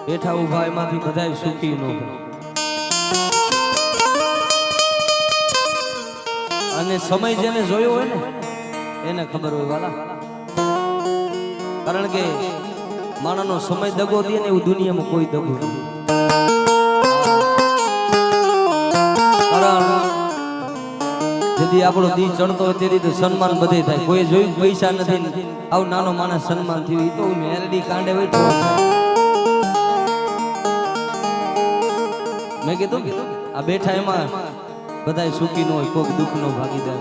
બેઠા ઉભા એમાંથી બધા સુખી નો અને સમય જેને જોયો હોય ને એને ખબર હોય વાલા, કારણ કે માણસનો સમય દગો દે ને એવું દુનિયામાં કોઈ દગો નથી. કારણ જેથી આપણો દી ચડતો હોય તેથી તો સન્માન બધે થાય. કોઈ જોયું પૈસા નથી આવું નાનો માણસ સન્માન થયું, એ તો મેરડી કાંડે બેઠો. મેં કીધું આ બેઠા એમાં બધા સુખી નો હોય, કોઈક દુઃખ નો ભાગીદાર.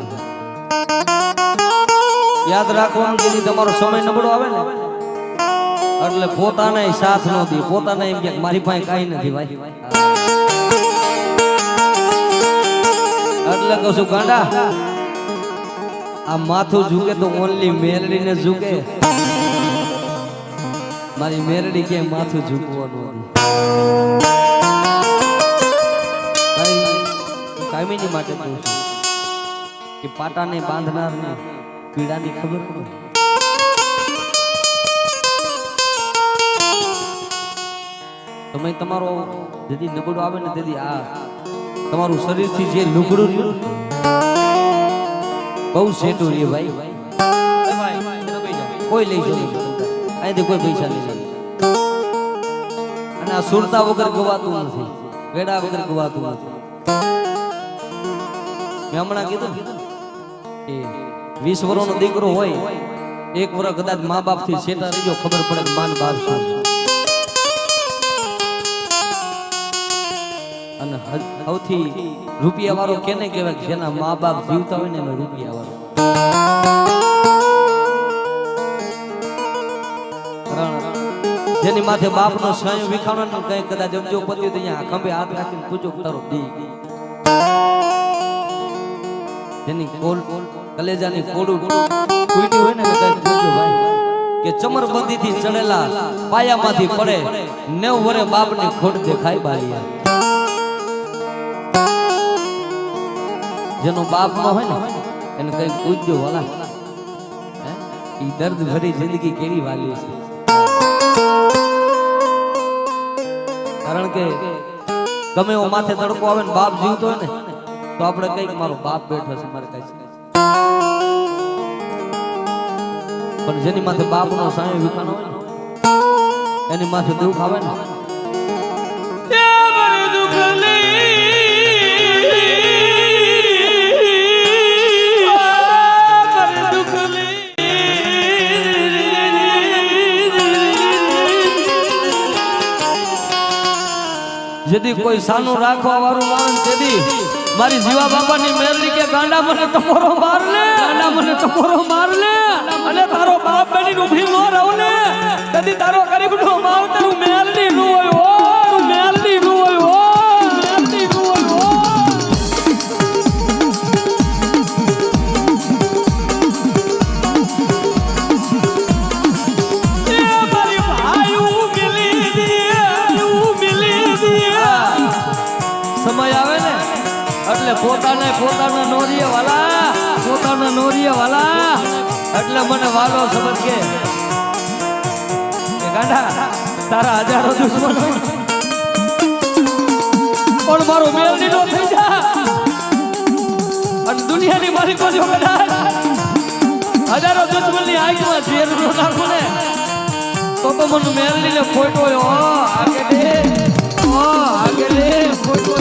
યાદ રાખવાનું કે તમારો સમય નબળો આવે ને એટલે પોતાને સાથ નો દે, પોતાને એમ કે મારી પાસે કાંઈ નથી ભાઈ. એટલે કહું છું ગાંડા, આ માથું ઝૂકે તો ઓનલી મેરડી ને ઝૂકે. મારી મેરડી કે માથું ઝૂકવાનું કાયમીની માટે કહું છું કે પાટાને બાંધનાર ને પીડાની ખબર પડે. તમે તમારો જેથી નબળો આવે ને તેથી આ તમારું શરીરથી જે લુગડું રહ્યું બહુ સેટું રહ્યું ભાઈ. કોઈ લઈ જવું અહીંથી કોઈ પૈસા નહીં જાય. અને આ સુરતા વગર ગવાતું નથી, વેડા વગર ગવાતું નથી. મેં હમણાં કીધું કે 20 વર્ષનો દીકરો હોય, 1 વર્ષ કદાચ મા બાપ થી સેટા રહીજો, ખબર પડે કે માન બાપ શું. અને સૌથી રૂપિયા વાળો કેને કહેવાય? જેના મા બાપ જીવતા હોય ને એને રૂપિયા વાળો. જેની માથે બાપ નો સ્વયં વિખાણો ને કઈ કદાચ જો પત્યું તો અહીંયા ખંભે હાથ રાખીને પૂછો તારો દી. જેની કલેજાની કોડું તૂટી હોય ને કઈ પૂછો ભાઈ કે ચમરબંધી થી ચડેલા પાયામાંથી પડે 9 વર્ષે બાપ ની ખોટ દેખાય બાલિયા. જેનો બાપ નો હોય ને એને કઈ પૂછજો વાલા, એ દર્દ ભરી જિંદગી કેવી વાલી છે. કારણ કે ગમે એવો માથે તડકો આવે ને બાપ જીવતો હોય ને તો આપણે કઈક મારો બાપ બેઠો છે મારે કઈ. પણ જેની માથે બાપ નો સાયો વિખાનો હોય ને એની માથે દુઃખ આવે ને જેથી કોઈ સાનું રાખવા વાળું આવે તેથી મારી જીવા બાપાની મેરડી કે ગાંડા મને ટકોરો માર લે, ગાંડા મને ટકોરો માર લે, અને તારો બાપ બની ઊભી ન રહો ને તેથી તારો ગરીબ નો માવ તારું મેરડી નો હોય હો, મેરડી નો હોય હો, મેરડી નો હોય હો. સમય આવે ને એટલે પોતાનો નોરીએ વાલા, પોતાનો નોરીએ વાલા એટલે મને વાલો સમજ કે ગાંડા તારા હજારો દુશ્મનો પણ મારો મેલડી નો થઈ જા. અને દુનિયાની મારી કોઈ જો કદાચ હજારો દુશ્મનની આંખમાં ઝેર નો નાખું ને તો મને મેલડી ને ખોટો આગળ ખોટો.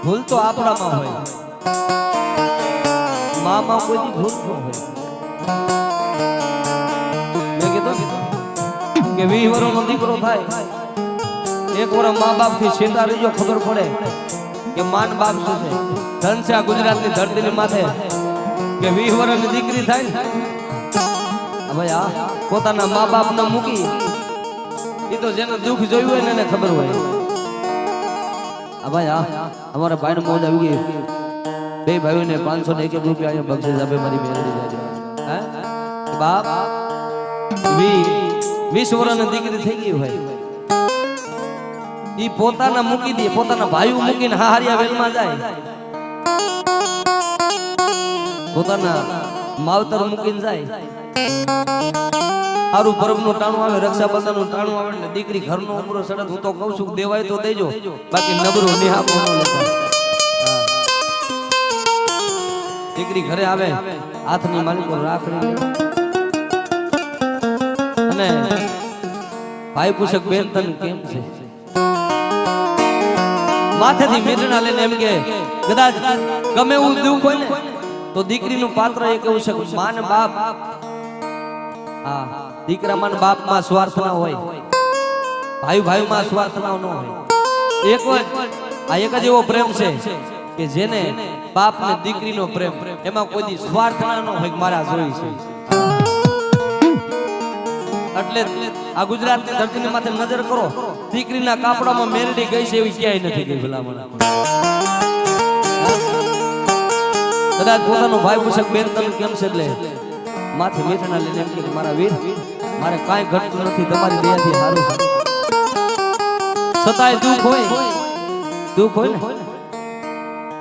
ભૂલ તો આપણામાં હોય, મામાં કોઈ ભૂલ ન હોય. મેં કીધું કે 20 વર્ષનો દીકરો થાય, 1 વર્ષ મા બાપ થી છેટા રહીજો, ખબર પડે કે માન બાપ શું છે. ધન છે આ ગુજરાતની ધરતીની માથે કે 20 વર્ષની દીકરી થાય ને ભાઈ આ પોતાના મા બાપ ને મૂકી, એ તો જેને દુઃખ જોયું હોય ને એને ખબર હોય. ભાઈ हमारे भाई ने मौज આવી ગઈ બે ભાઈઓને 501 રૂપિયા અહીંયા બક્ષિસ આપે મારી મેલડી જાજે હે બાપ 20 વર્ષની દીકરી થઈ ગઈ ભાઈ ઈ પોતાના મૂકી દે પોતાના ભાઈઓ મૂકીને હારિયા વેલમાં જાય પોતાના માવતર મૂકીને જાય આરું પર્વનું ટાણું આવે રક્ષાબંધનનું ટાણું આવે એટલે દીકરી ઘરનો ઉમરો સડત હું તો કહું છું દેવાય તો દેજો બાકી નબરો નિહાપો ન લેતા દીકરી ઘરે આવે હાથની માલિકો રાખડી અને ભાઈ પૂછક બેન તને કેમ છે માથેથી મેટણા લઈને એમ કે કદાચ ગમે એવું દુઃખ હોય ને તો દીકરીનું પાત્ર એક એવું છે માન બાપ હા દીકરા માન બાપ માં સ્વાર્થ ના હોય ભાઈ ભાઈ માં સ્વાર્થ ના ન હોય એક જ એવો પ્રેમ છે કે જેને બાપ ને દીકરીનો પ્રેમ એમાં કોઈ દી સ્વાર્થ ના ન હોય મારા જોઈ છે એટલે આ ગુજરાતની ધરતીની માથે નજર કરો દીકરીના કાપડામાં મેરડી ગઈ છે એવી ક્યાંય નથી ગઈ ભલામણ કદાચ પોતાનો ભાઈ પૂછક બેન તમે કેમ છે એટલે માથે મેઠણા લઈને એમ કે મારા વીર મારે કાંઈ ઘટતું નથી તમારી દયાથી સારું છે છતાંય દુઃખ હોય ને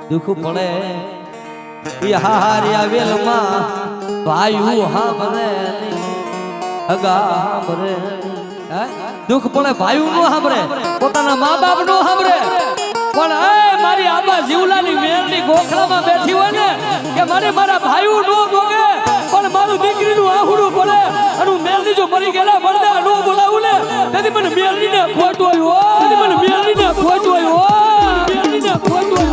દુઃખ પડે ઈ હારિયા વેલમાં ભાઈ હા બરે અગા બરે દુઃખ પડે ભાઈ નો સાંભળે પોતાના મા બાપ નો સાંભળે પણ એ મારી આબા જીવલાની મેરની ગોખલામાં બેઠી હોય ને કે મારા ભાઈઓ નો ભોગે પણ મારું દીકરીનું આહુડું પડે અને મેરની જો મરી ગયેલા મરદા નો બોલાવું ને તેથી મને મેરડીને ખોટું આવ્યું તેથી મને મેરડીને ખોટું આવ્યું મેરડીને ખોટું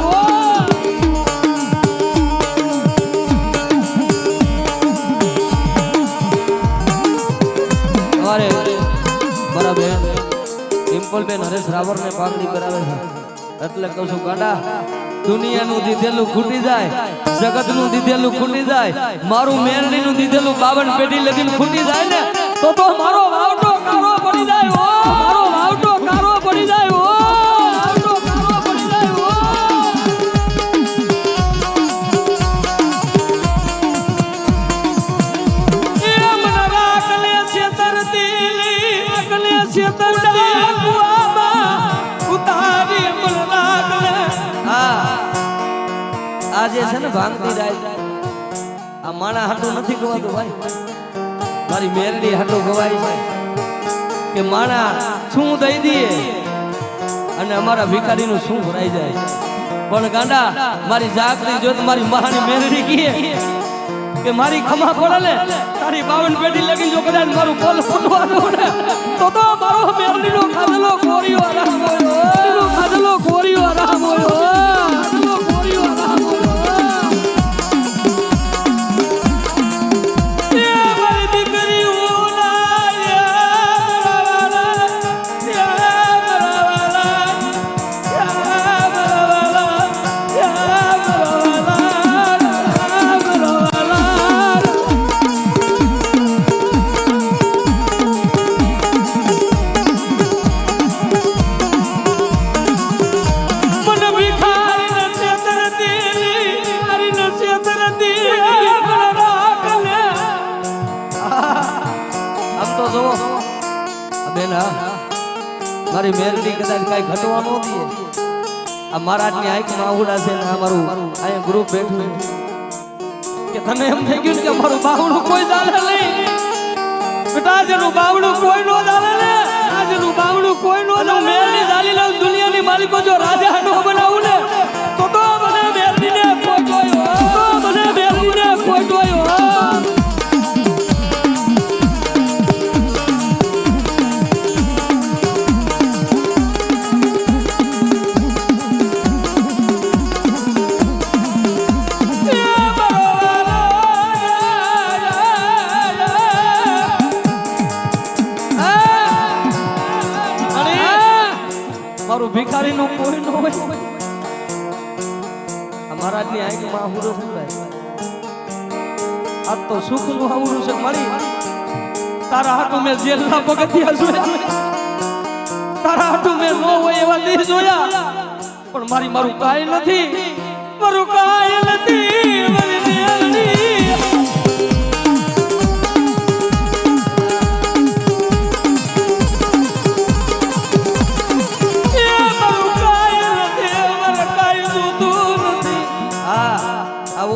આવ્યું અરે મારા બેન ડિમ્પલ બેન હરેશ રાવર ને પાઘડી કરાવે છે એટલે કહું છું ગાડા દુનિયાનું દીધેલું ખૂટી જાય જગતનું દીધેલું ખૂટી જાય મારું મેરડીનું દીધેલું 52 પેઢી લગીને ખૂટી જાય ને તો મારો વાવટો કારો પડી જાય ઓ મારો વાવટો કારો પડી જાય ઓ વાવટો કારો પડી જાય ઓ એ મન રાખલે છે તરતીલી અકલે છે તરડા કુઆબા ઉતારી મન રાખલે આજે છે ને ભાંગતી રાત આ માણા હાટું નથી ગવાતું ભાઈ મારી મેરડી હાટું ગવાય છે કે માણા શું દઈ દઈએ અને અમારા ભિખારીનું શું ભરાઈ જાય પણ ગાંડા મારી જાગતી જોત મારી મહાની મેરડી કીએ કે મારી ખમા પડે ને તારી 52 પેઢી લગી જો કદાચ મારું કોલ ફૂટવાનું ને તો મારો મેરડીનો ખાધેલો કોરિયો આરામ હોયો ખાધેલો કોરિયો આરામ હોયો ખાધેલો કોરિયો આરામ હોયો મારી મેરડી કદાચ કઈ ઘટવા ન દે આ મહારાજની આંખમાં આહુડા છે ને અમારું અહીંયા ગ્રુપ બેઠું કે તને એમ થઈ ગયું કે મારું બાવડું કોઈ જાણે નહીં બેટા જેનું બાવડું કોઈ નો જાણે ને આજનું બાવડું કોઈ નો જાણે મેરડી જાલી લઉં દુનિયાની માલિકો જો રાજા નો બનાવું ને તો મને મેરડીને ખોટોયો તો મને મેરડીને ખોટોયો ભિખારીનું કોઈ ન હોય મહારાજની આંખમાં આહુડો સંભાય આ તો સુખનું આહુડું છે મારી તારા હાટું મેં જેલના પગથિયા જોયા તારા હાટું મેં ન હોય એવા દી જોયા પણ મારું કાંઈ નથી, મારું કાંઈ નથી. મારી મેલડી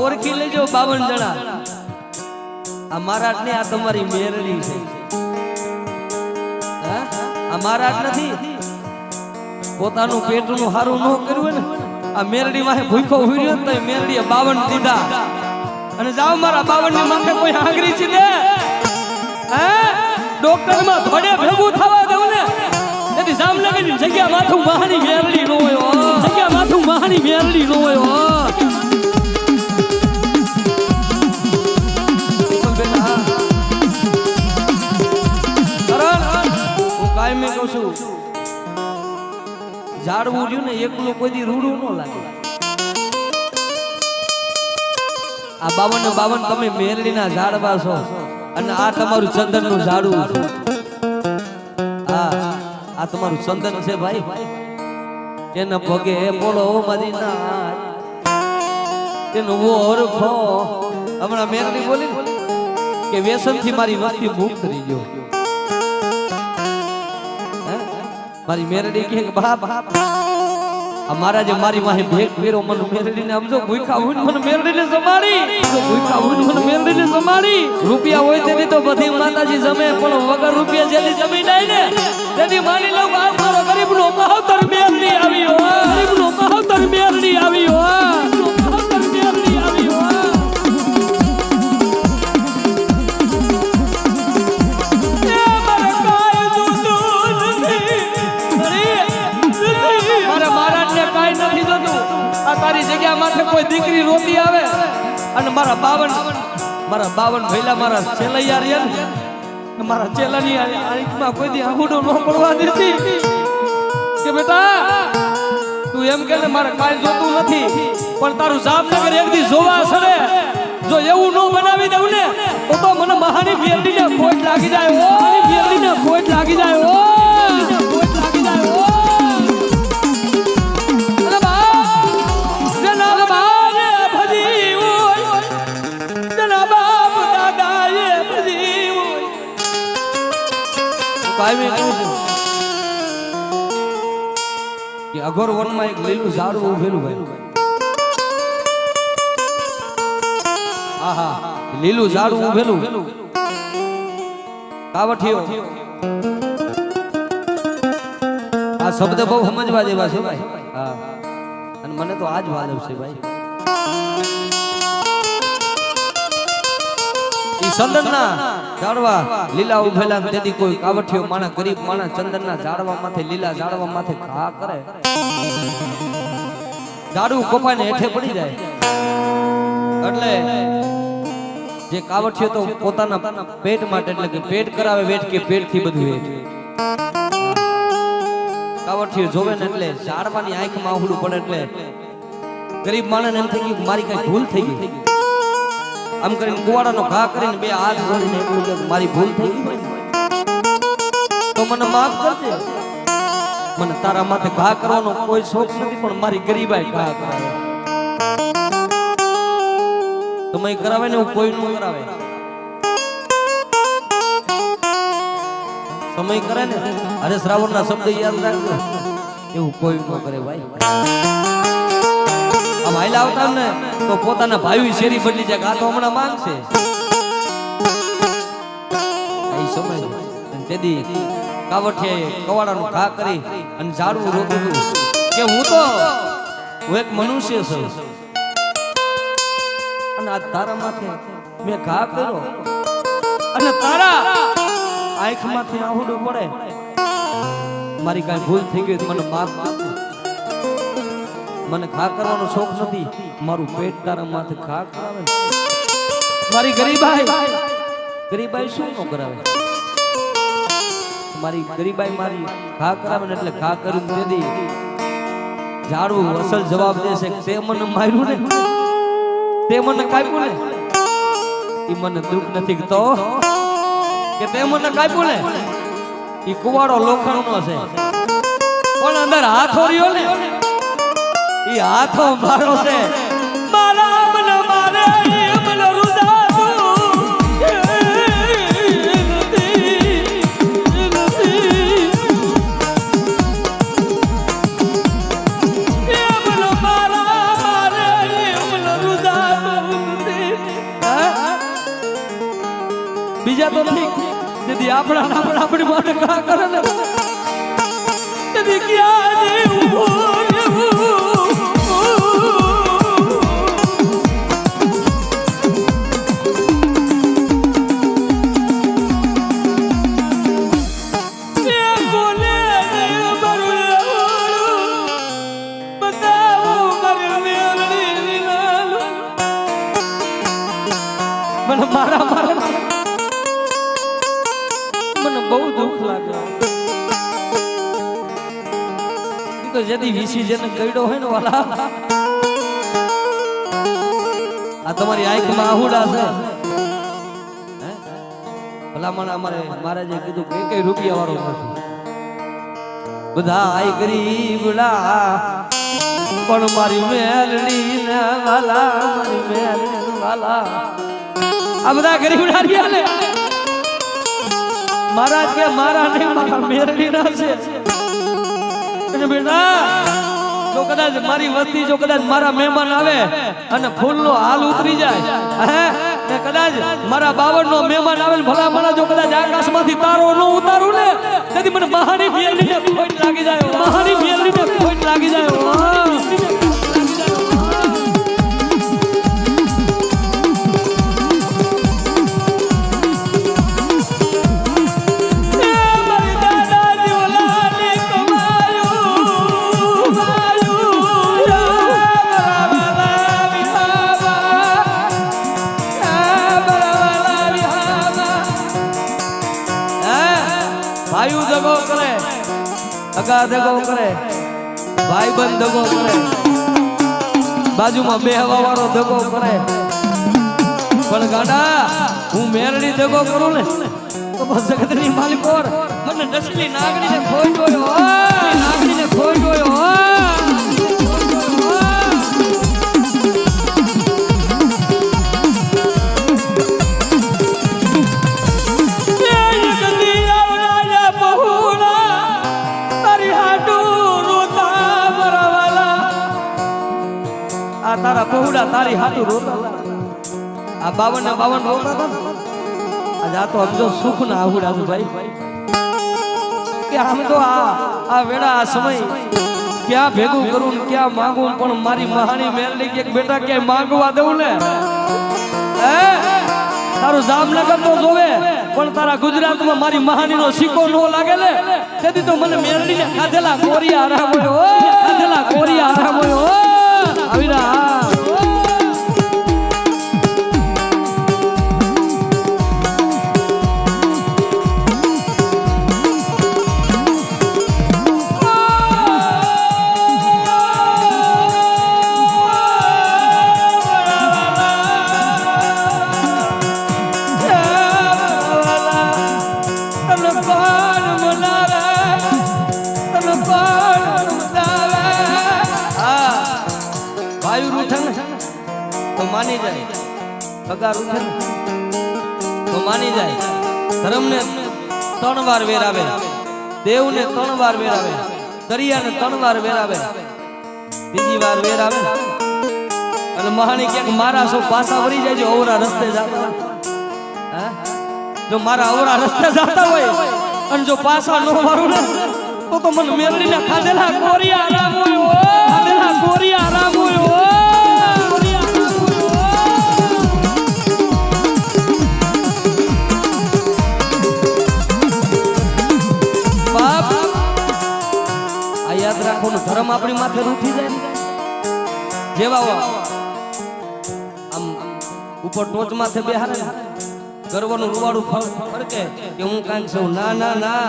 ઓળખી લેજો 52 જણા. આ મહારાજ ને આ તમારી મેરડી છે. આ મહારાજ નથી. પોતાનું પેટનું હારું ન કર્યું ને આ મેરડી માં ભૂખો હુર્યો તો મેરડીએ 52 દીધા. અને જાવ મારા 52 ની માથે કોઈ આંગળી છે ને ડોક્ટર માં ધોડે ભેગું થવા દઉં ને તેથી જામનગર ની જગ્યા માથું મહાની મેરડી નો હોય. જગ્યા માથું મહાની મેરડી નો હોય. મેં કહું છું ઝાડવું રહ્યું ને એકલું કોઈ દી રૂડું ન લાગે. આ 52 તમે મેરડીના ઝાડવા છો અને આ તમારું ચંદન નું ઝાડવું. આ તમારું ચંદન છે ભાઈ. એને પગે બોલો મદીના તેનું ઓરખો. હમણાં મેરડી બોલી કે વ્યસન થી મારી વસ્તી મુક્ત થઈ ગયો. મારી મેરડી કે બાપ અમારા જે મારી વાહે ભેટ ફેરો મને મેરડીને સમજો ભૂખા હોય મને મેરડીને સમાડી. ભૂખા હોય મને મેરડીને સમાડી. રૂપિયા હોય તેની તો બધી માતાજી જમે પણ વગર રૂપિયા જેની જમી જાય ને તેની માની લઉં આ મારો ગરીબનો મહોત્તર મેરડી આવી હો. ગરીબનો મહોત્તર મેરડી આવી હો. મહોત્તર મેરડી આવી હો. તારી જગ્યા માથે કોઈ દીકરી રોતી આવે અને મારા 52 ભૈલા મારા ચેલૈયા રહ્યા ને મારા ચેલાની આંખમાં કોઈ દી આંગૂઠો ન પડવા દેતી કે બેટા તું એમ કે ને મારે કાંઈ જોતું નથી પણ તારું જામનગર એક દી જોવા સડે જો એવું ન બનાવી દઉં ને તો મને મહાની મેરડીને ખોટ લાગી જાય. મેરડીને ખોટ લાગી જાય. ખોટ લાગી જાય. અઘોર વનમાં એક લીલું ઝાડવું ઉભેલું ભાઈ. આહા લીલું ઝાડવું ઉભેલું કાવઠિયો. આ શબ્દ બહુ સમજવા જેવા છે ભાઈ. હા અને મને તો આજ વાજબ છે ભાઈ. ચંદનના ઝાડવા લીલા ઉભેલા તેથી કોઈ કાવઠિયો માણા ગરીબ માણા ચંદનના ઝાડવા માથે લીલા ઝાડવા માથે ઘા કરે ઝાડવું કપાઈને હેઠે પડી જાય. એટલે જે કાવઠિયો તો પોતાના પેટ માટે એટલે કે પેટ કરાવે વેટ કે પેટ થી બધું હેઠ કાવઠિયો જોવે ને એટલે ઝાડવાની આંખમાં આહુડું પડે એટલે ગરીબ માણસને એમ થઈ ગયું મારી કઈ ભૂલ થઈ ગઈ. આમ કરીને કુવાડાનો ઘા કરીને બે હાથ જોડીને એટલું કે મારી ભૂલ થઈ ગઈ તો મને માફ કરજે. મને તારા માથે ઘા કરવાનો કોઈ શોખ નથી પણ મારી ગરીબાઈ ઘા કરાવે. તમે કરાવે ને હું કોઈ નું કરાવે. સમય કરે ને અરે શ્રાવણના શબ્દ યાદ રાખજો એવું કોઈ ન કરે ભાઈ. આમ હાઈલા આવતા ને તો પોતાના ભાઈ શેરી બદલી જાય. આ તો હમણાં માંગશે સમય તેથી કાવઠિયાએ કવાડાનું ઘા કરી અને ઝાડવું રોતું હતું કે હું એક મનુષ્ય છું અને આ તારા માથે મેં ઘા કર્યો અને તારા આંખમાંથી આહુડું પડે મારી કઈ ભૂલ થઈ ગઈ મને માફ આપો. મને ઘા કરવાનો શોખ નથી મારું પેટ તારા માથે ઘા કરાવે. મારી ગરીબાઈ શું ન કરાવે. મારી ગરીબાઈ મારી ઘા કરાવે ને એટલે ઘા કર્યું તે દી ઝાડવું અસલ જવાબ દેશે તે મને માર્યું ને તે મને કાપ્યું ને એ મને દુઃખ નથી તો કે તે મને કાપ્યું ને એ કુવાડો લોખંડનો છે પણ અંદર હાથ ઓર્યો ને ઈ હાથો મારો છે મારા મન મારે મન બીજા તો ઠીક દીદી આપણા આપણી માટે કા કરે ને દીદી ક્યાં જીવું મારા મારા મને બહુ દુઃખ લાગે તો જેથી વીસી જેને કઈડો હોય ને વાલા આ તમારી આંખમાં આહુડા છે ભલામણ અમારે મહારાજે કીધું કઈ રૂપિયા વાળો નથી બધા આઈ ગરીબડા પણ મારી મેલડી ને વાલા મારી મેલડી વાલા આ બધા ગરીબડા રહ્યા ને મહારાજ કે મારા નહીં મારા મેરડી ના છે અને બેટા જો કદાચ મારી વસ્તી જો કદાચ મારા મહેમાન આવે અને ફૂલનો હાલ ઉતરી જાય હે ને કદાચ મારા બાવળ નો મહેમાન આવે ભલા મને જો કદાચ આકાશમાંથી તારો ન ઉતારું ને તેથી મને મહાની મેરડી ને ખોટ લાગી જાય મહાની મેરડી ને ખોટ લાગી જાય ભાઈ દગો કરે અગા દગો કરે ભાઈ બંધ દગો કરે બાજુમાં બેહવા વાળો દગો કરે પણ ગાડા હું મેરડી દગો કરું ને તો બસ જગતની માલિકોર મને નસલી નાગડીને ખોઈ ગયો નાગડીને ખોઈ ગયો તારા પહોળા તારી હાથું રોતા આ 52 રોતા હતા ને આજ આ તો સમજો સુખ ના આહુડા છે ભાઈ કે આમ તો આ વેળા આ સમય ક્યાં ભેગું કરું ને ક્યાં માંગું પણ મારી મહાની મેરડી કે બેટા ક્યાંય માંગવા દઉં ને હે તારું જામનગર તો જોવે પણ તારા ગુજરાતમાં મારી મહાની નો સિક્કો નો લાગે ને તેથી તો મને મેરડી ને ખાધેલા કોરિયા આરામ હોય ખાધેલા કોરિયા આરામ હોય આવીરા માની જાય પગાર ઉઠે તો માની જાય ધર્મને 3 વાર વેરાવે દેવને 3 વાર વેરાવે દરિયાને 3 વાર વેરાવે બીજી વાર વેરાવે અને મહાની ક્યાંક મારા સૌ પાછા વળી જાય જો અવરા રસ્તે જાતા હે જો મારા અવરા રસ્તે જાતા હોય અને જો પાછા નો મારું ને તો મને મેરડીને ખાધેલા કોરિયા આરામ હોય ખાધેલા કોરિયા આરામ હોય ધર્મ આપણી માથે રૂઠી જાય જેવા આમ ઉપર ટોચ માથે બેહારે ગર્વનું રૂવાડું ફરકે કે હું કાંઈક છું ના ના ના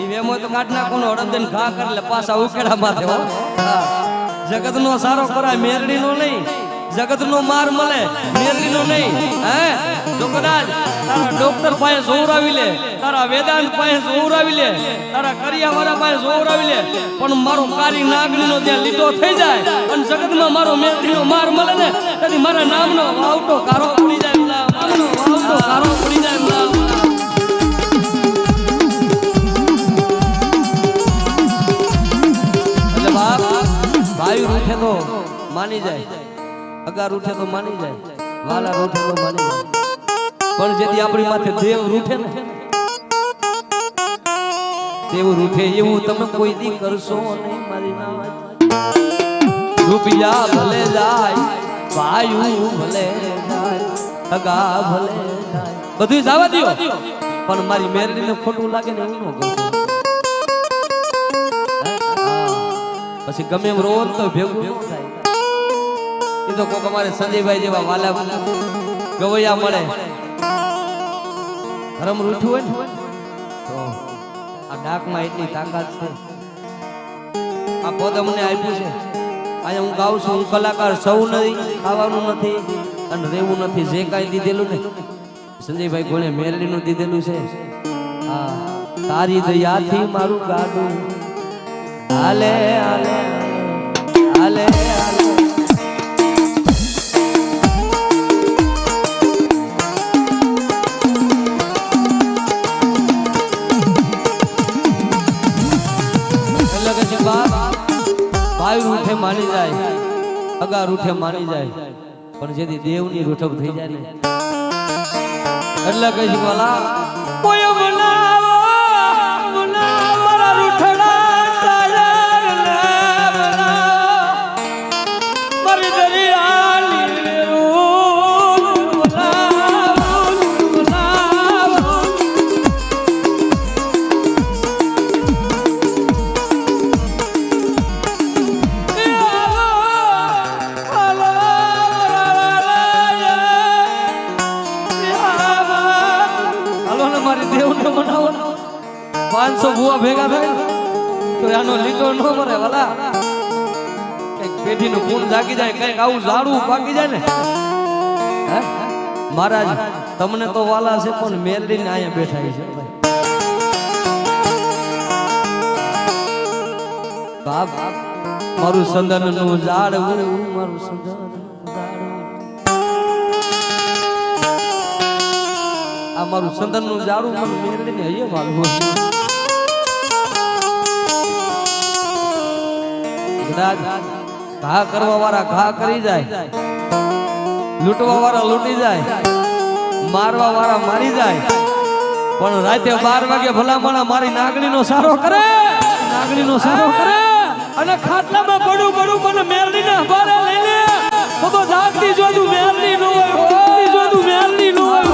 ઈ વેમો તો કાઢ નાખોનો હળદન ઘા કરે પાછા ઉકેડા માથે હો જગત નો સારો કરાય મેરડી નો નહીં જગત નો માર મળે મેરડી નો નહીં હે જો કદાચ તારા ડોક્ટર પાસે જોવરાવી લે, તારા વેદાંત પાસે જોવરાવી લે, તારા કરિયાવાળા પાસે જોવરાવી લે, પણ મારો કારી નાગણીનો ત્યાં લીધો થઈ જાય અને જગતમાં મારો મેલડીનો માર મળે ને તેથી મારા નામનો વાવટો કારો પડી જાય, નામનો વાવટો કારો પડી જાય. એટલે બાપ ભાઈ રૂઠે તો માની જાય, અગા રૂઠે તો માની જાય, વાલા રૂઠે તો માની જાય, પણ જેથી આપણી માથે દેવ રૂઠે ને દેવ રૂઠે એવું તમે કોઈ દી કરશો નહીં મારી નામ. રૂપિયા ભલે જાય, ભાઈ ભલે જાય, અગા ભલે જાય, બધું જવા દો, પણ મારી મેરડીને ખોટું લાગે ને એવું ન કરશો. પછી ગમે એમ રોજ તો ભેગું થાય. એ તો કોક અમારે સંજયભાઈ જેવા વાલા ગવૈયા મળે, ધરમ રૂઠું હોય ને તો આ ડાકમાં એટલી તાકાત છે. આ પદ અમને આપ્યું છે, અહીંયા હું ગાઉં છું, હું કલાકાર સૌ નથી, ખાવાનું નથી અને રહેવું નથી, જે કાંઈ દીધેલું ને સંજયભાઈ કોણે મેરડીનું દીધેલું છે. હા, તારી દયાથી મારું ગાડું હાલે હાલે હાલે હાલે. ભાઈ રૂઠે માની જાય, અગા રૂઠે માની જાય, પણ જેથી દેવની રૂઠક થઈ જાય ને એટલે કઈ વાલા કોઈ મનાવો મારા રૂઠડા મારી દરિયાની મારી દેવને બનાવો. 500 ભૂવા ભેગા થાય તો આનો લીધો ન મરે વાલા. કઈક પેઢીનું ખૂન જાગી જાય, કઈક આવું ઝાડું પાકી જાય ને. મહારાજ તમને તો વાલા છે પણ મેલડીને અહીંયા બેઠા છે બાપ. મારું સંદનનું ઝાડ મારું સંદન આ મારું સંદનનું ઝાડું મને મેરડીને હૈયે મારું. ઘા કરવા વાળા ઘા કરી જાય, લૂંટવા વાળા લૂંટી જાય, મારવા વાળા મારી જાય, પણ રાતે 12 વાગે ભલામણા મારી નાગણીનો સારો કરે, નાગણીનો સારો કરે અને ખાટલામાં પડું મને મેરડીને હવારે લઈ લે તો જાગતી જોતું મેરડી નો હોય, જોતું મેરડી નો હોય.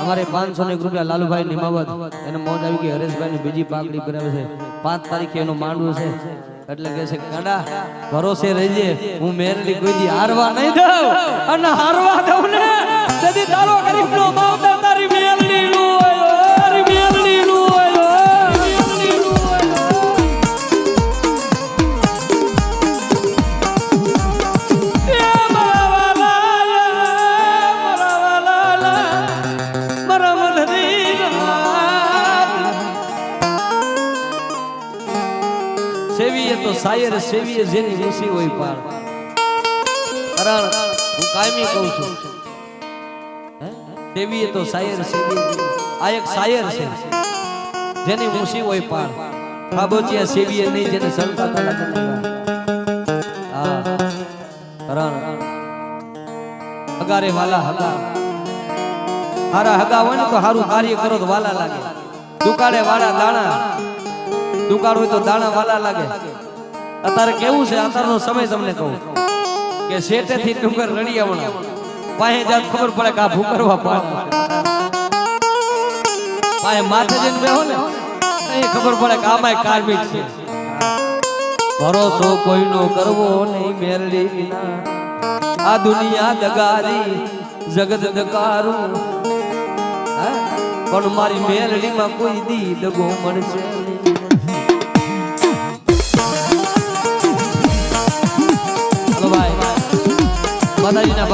અમારે 501 રૂપિયા લાલુભાઈ નિમાવત એને મોજ આવી ગઈ. હરેશભાઈ ની બીજી પાકડી કરાવે છે, 5 તારીખે એનું માંડવું છે એટલે કે છે ગાડા ભરોસે રહેજે, હું મેરડી કોઈ દી હારવા નહીં દઉં અને હારવા દઉં ને તેથી તારો ગરીબનો માવતર તારી મેરડી નું હોય, તારી મેરડી નું હોય, મેરડી નું હોય. એ મારા વાલા મારા મનરી સેવીએ તો શાયર સેવીએ જેની મુસી હોય પાર. કારણ હું કાયમી કહું છું, સેવીએ તો શાયર સેવી, આ એક શાયર છે જેની મુસી હોય પાર. ખાબોચિયા સેવીએ નહીં જેને સંતા તાલા. હા કારણ હગારે વાલા હગા, હારા હગા હોય ને તો હારું કાર્ય કરો તો વાલા લાગે. દુકાળે વાળા દાણા, દુકાળ હોય તો દાણા વાલા લાગે. અત્યારે કેવું છે, અત્યારનો સમય તમને કહું કે શેઠેથી ડુંગર રડિયાવણા પાસે જાત ખબર પડે કે આ ભૂકરવા પાડ પાસે માથે જઈને બેહો ને એ ખબર પડે કે આમાં કાર્મિક છે. ભરોસો કોઈનો કરવો નહીં મેરડી વિના, આ દુનિયા દગારી જગત દગારું પણ મારી મેલડીમાં કોઈ દી દગો મળશે ભાઈ માતાજીના